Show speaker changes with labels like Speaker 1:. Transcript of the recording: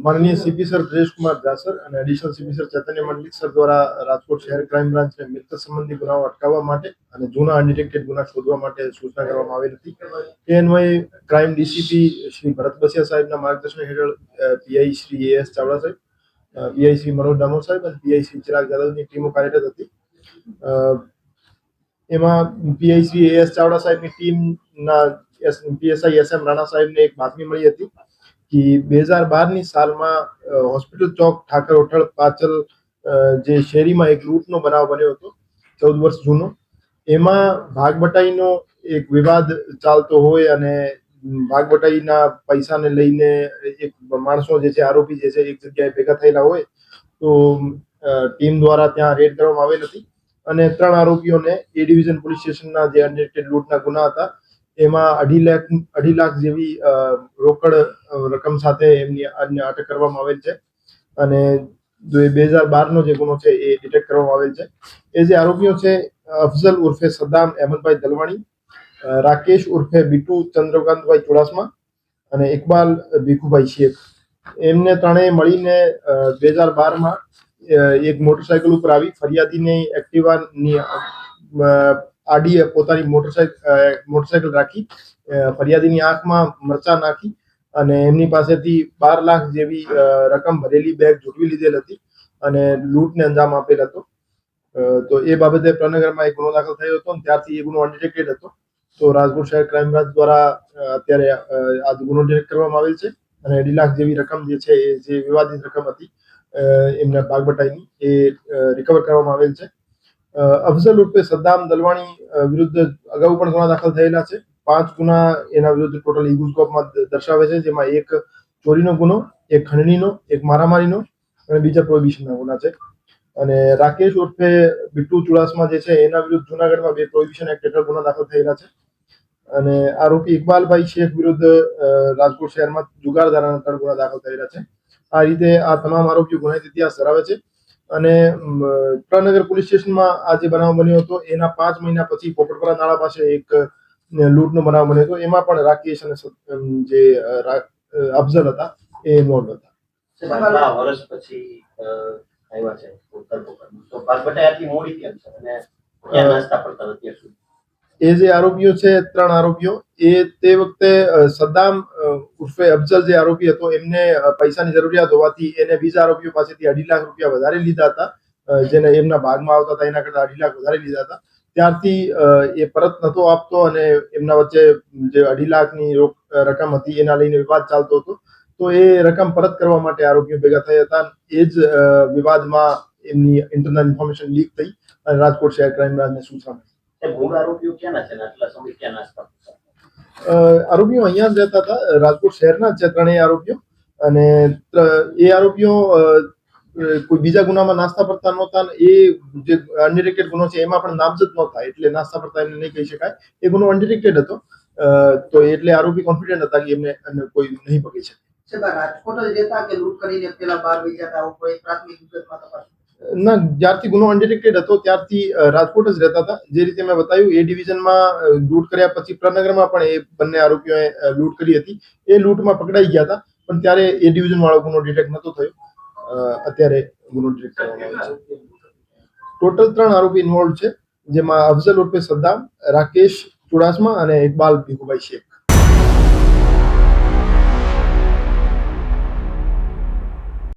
Speaker 1: माननीय CP sir Brajesh Kumar Jha sir અને additional CP sir ચૈતન્ય મંડલિક sir દ્વારા રાજકોટ શહેર ક્રાઇમ બ્રાન્ચને મિલકત સંબંધી ગુનાઓ અટકાવવા માટે અને જૂના અનડિટેક્ટેડ ગુના શોધવા માટે સૂચના કરવામાં આવેલ હતી। એ અન્વયે ક્રાઇમ ડીસીપી શ્રી ભરત બસિયા સાહેબના માર્ગદર્શન હેઠળ પીઆઈ શ્રી એએસ ચાવડા સાહેબ, પીઆઈ શ્રી મનોજ ડામોર સાહેબ અને પીઆઈ શ્રી ચિરાગ જાદવની ટીમો કાર્યરત હતી। એમાં પીઆઈ શ્રી એએસ ચાવડા સાહેબની ટીમના પીએસઆઈ એસએમ રાણા સાહેબને એક બાતમી મળી હતી कि 2012 सालમાં હોસ્પિટલ ચોક ઠાકર હોટલ પાછળ જે શેરીમાં એક લૂંટનો બનાવ બન્યો હતો 14 વર્ષ જૂનો। એમાં ભાગબટાઈનો એક વિવાદ ચાલતો હોય અને ભાગબટાઈના પૈસાને લઈને એક માણસો જે છે આરોપી જે છે એક જગ્યાએ ભેગા થયેલા હોય તો ટીમ દ્વારા ત્યાં રેડ કરવામાં આવેલ હતી અને 3 આરોપીઓને એ ડિવિઝન પોલીસ સ્ટેશનના જે અનડિટેક્ટેડ લૂંટના ગુના હતા એમાં 2.5 લાખ જેવી રોકડ રકમ સાથે એમની અટક કરવામાં આવેલ છે અને 2012 નો જે ગુનો છે એ ડિટેક્ટ કરવામાં આવેલ છે। એ જે આરોપીઓ છે અફઝલ ઉર્ફે સદ્દામ અહેમદભાઈ દલવાણી, રાકેશ ઉર્ફે બીટુ ચંદ્રકાંતભાઈ ચુડાસમા અને ઇકબાલ ભીખુભાઈ શેખ, એમને ત્રણેય મળીને 2012માં એક મોટરસાયકલ ઉપર આવી ફરિયાદીની એક્ટિવાની આડી પોતાની મોટરસાયકલ રાખી ફરિયાદીની આંખમાં મરચા નાખી અને એમની પાસેથી 12 લાખ જેવી રકમ ભરેલી બેગ ઝૂંટવી લીધેલ હતી અને લૂંટને અંજામ આપેલ હતો। તો એ બાબતે પ્રનગરમાં એક ગુનો દાખલ થયો હતો અને ત્યારથી એ ગુનો અનડિટેક્ટેડ હતો। તો રાજકોટ શહેર ક્રાઇમ બ્રાન્ચ દ્વારા અત્યારે આ ગુનો ડિટેક્ટ કરવામાં આવેલ છે અને 2.5 લાખ જેવી રકમ જે છે એ જે વિવાદિત રકમ હતી એમના ભાગબટાઈની એ રિકવર કરવામાં આવેલ છે। અફઝલ ઉર્ફે સદ્દામ દલવાણી વિરુદ્ધ અગાઉ પણ ગુના દાખલ થયેલા છે। 5 ગુના એના વિરુદ્ધ ટોટલ ઈગુસ્કોપમાં દર્શાવે છે, જેમાં એક ચોરીનો ગુનો, એક ખંડણીનો, એક મારામારીનો અને બીજા પ્રોહિબિશનના ગુના છે। અને રાકેશ ઉર્ફે બીટુ ચુડાસમા જે છે એના વિરુદ્ધ જૂનાગઢમાં 2 પ્રોહિબિશન એક્ટ હેઠળ ગુના દાખલ થયેલા છે અને આરોપી ઇકબાલભાઈ શેખ વિરુદ્ધ રાજકોટ શહેરમાં જુગાર ધારાના 3 ગુના દાખલ થયેલા છે। આ રીતે આ તમામ આરોપીઓ ગુનાહિત ઇતિહાસ ધરાવે છે અને પ્રનગર પોલીસ સ્ટેશનમાં આ જે બનાવ બન્યો હતો એના 5 મહિના પછી પોપટપરા નાળા પાસે એક લૂંટનો બનાવ બન્યો હતો, એમાં પણ રાકેશ અને જે અફઝલ હતા એ ઇન્વોલ્વ હતા।
Speaker 2: વર્ષ પછી આવ્યા છે તો ભાગબટાઈ આટલી મોડી કેમ છે અને ક્યાં નાસ્તા પડતા અત્યાર સુધી?
Speaker 1: એ જે આરોપીઓ છે 3 આરોપીઓ એ તે વખતે સદ્દામ ઉર્ફે અફઝલ જે આરોપી હતો એમને પૈસાની જરૂરિયાત હોવાથી એને બીજા આરોપીઓ પાસેથી 2.5 લાખ રૂપિયા વધારે લીધા હતા, જેને એમના ભાગમાં આવતા હતા એના કરતા 2.5 લાખ વધારે લીધા હતા। ત્યારથી એ પરત નતો આપતો અને એમના વચ્ચે જે 2.5 લાખની રકમ હતી એના લઈને વિવાદ ચાલતો હતો। તો એ રકમ પરત કરવા માટે આરોપીઓ ભેગા થયા હતા। એ જ વિવાદમાં એમની ઇન્ટરનલ ઇન્ફોર્મેશન લીક થઈ અને રાજકોટ શહેર ક્રાઇમ બ્રાન્ચને સૂચના મળી।
Speaker 2: મૂળ આરોપીઓ ક્યાંના છે ને આટલા સમય ક્યાં નાસ્તા?
Speaker 1: આરોપીઓ અહીંયા જ રહેતા હતા, રાજકોટ શહેરના જ છે 3 આરોપીઓ અને એ આરોપીઓ કોઈ બીજા ગુનામાં નાસ્તા પડતા નહોતા। એ જે અનડિટેક્ટેડ ગુનો છે એમાં પણ નામજદ નહોતા એટલે નાસ્તા પડતા એમને નહીં કહી શકાય। એ ગુનો અનડિટેક્ટેડ હતો તો એટલે આરોપી કોન્ફિડન્ટ હતા કે એમને કોઈ નહીં પકડી શકે।
Speaker 3: રાજકોટ જ રહેતા કે લૂંટ કરીને પેલા બહાર વહી જતા કોઈ પ્રાથમિક વિગતમાં તપાસ?
Speaker 1: ના, જ્યારથી ગુનો અનડિટેક્ટેડ હતો ત્યારથી રાજકોટ જ રહેતા હતા। જે રીતે મેં બતાવ્યું એ ડિવિઝનમાં લૂંટ કર્યા પછી પ્રનગરમાં પણ એ બંને આરોપીઓએ લૂંટ કરી હતી। એ લૂંટમાં પકડાઈ ગયા હતા પણ ત્યારે એ ડિવિઝન વાળો ગુનો ડિટેક્ટ નતો થયો, અત્યારે ગુનો ડિટેક્ટ કરવામાં આવ્યો છે। ટોટલ 3 આરોપી ઇન્વોલ્વ છે, જેમાં અફઝલ ઉર્ફે સદ્દામ, રાકેશ ચુડાસમા અને ઇકબાલ ભીખુભાઈ શેખ।